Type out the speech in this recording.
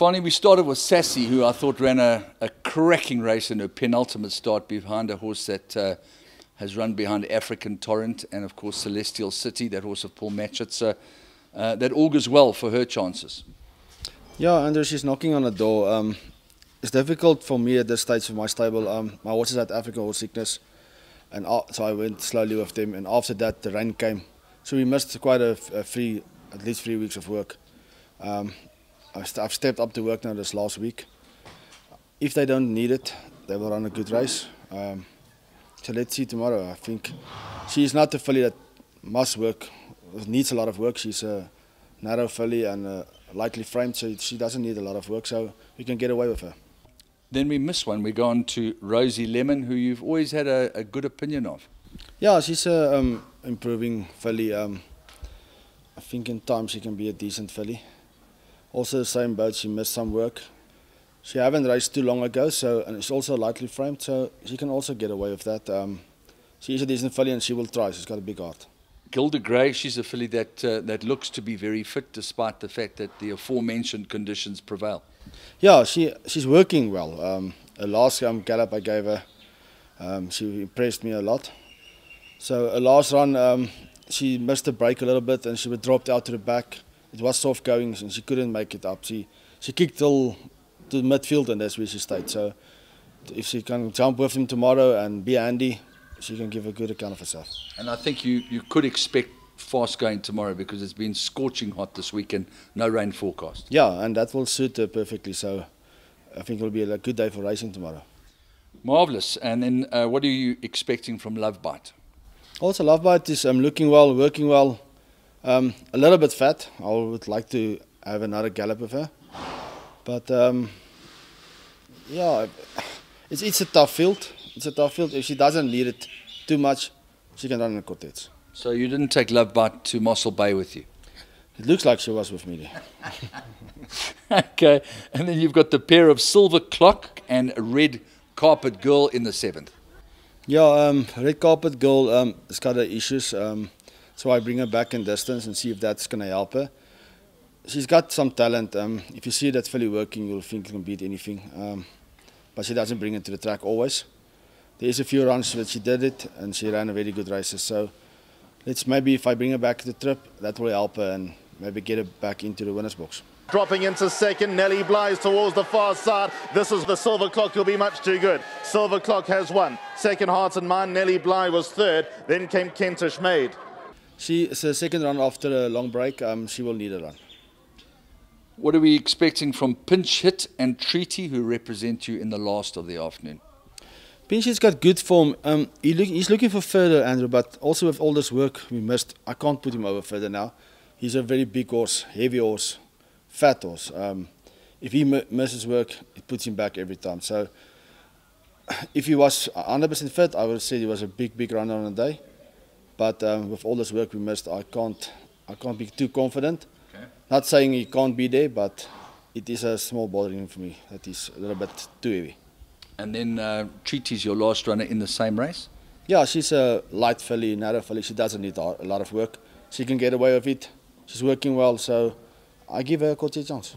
finally, we started with Sassy, who I thought ran a cracking race in her penultimate start behind a horse that has run behind African Torrent and, of course, Celestial City, that horse of Paul Matchett. So that augurs well for her chances. Yeah, Andrew, she's knocking on the door. It's difficult for me at this stage of my stable. My horses had African horse sickness, and so I went slowly with them. And after that, the rain came, so we missed quite at least 3 weeks of work. I've stepped up to work now this last week. If they don't need it, they will run a good race. So let's see tomorrow. I think she's not a filly that must work, needs a lot of work. She's a narrow filly and lightly framed, so she doesn't need a lot of work, so we can get away with her. Then we miss one. We go on to Rosie Lemon, who you've always had a good opinion of. Yeah, she's a improving filly. I think in time she can be a decent filly. Also the same boat, she missed some work. She haven't raced too long ago, and it's also lightly framed, so she can also get away with that. She is a decent filly and she will try. She's got a big heart. Gilda Gray, she's a filly that looks to be very fit despite the fact that the aforementioned conditions prevail. Yeah, she's working well. Her last gallop I gave her, she impressed me a lot. So her last run, she missed the break a little bit and she was dropped out to the back. It was soft going and she couldn't make it up. She kicked till to midfield and that's where she stayed. So if she can jump with him tomorrow and be handy, she can give a good account of herself. And I think you could expect fast going tomorrow because it's been scorching hot this weekend, no rain forecast. Yeah, and that will suit her perfectly. So I think it will be a good day for racing tomorrow. Marvellous. And then what are you expecting from Lovebite? Also, Lovebite is looking well, working well. A little bit fat. I would like to have another gallop with her. But yeah, it's a tough field. It's a tough field. If she doesn't need it too much, she can run in the quartets. So you didn't take Lovebite to Mossel Bay with you? It looks like she was with me there. Okay, and then you've got the pair of Silver Clock and Red Carpet Girl in the 7th. Yeah, Red Carpet Girl has got her issues. So I bring her back in distance and see if that's going to help her. She's got some talent. If you see that filly working, you'll think she can beat anything. But she doesn't bring it to the track always. There's a few runs that she did it, and she ran a very good races. So maybe if I bring her back to the trip, that will help her and maybe get her back into the winner's box. Dropping into second, Nelly Bly's towards the far side. This is the Silver Clock, will be much too good. Silver Clock has won. Second, Hearts and Mind, Nelly Bly was third. Then came Kentish Maid. It's a second run after a long break. She will need a run. What are we expecting from Pinch Hit and Treaty, who represent you in the last of the afternoon? Pinch Hit's got good form. He's looking for further, Andrew, but also with all this work we missed, I can't put him over further now. He's a very big horse, heavy horse, fat horse. If he misses work, it puts him back every time. So if he was 100% fit, I would say he was a big runner on the day. But with all this work we missed, I can't be too confident. Okay. Not saying he can't be there, but it is a small bothering for me that he's a little bit too heavy. And then Treaty's your last runner in the same race? Yeah, she's a light filly, narrow filly. She doesn't need a lot of work. She can get away with it. She's working well, so I give her a quarter chance.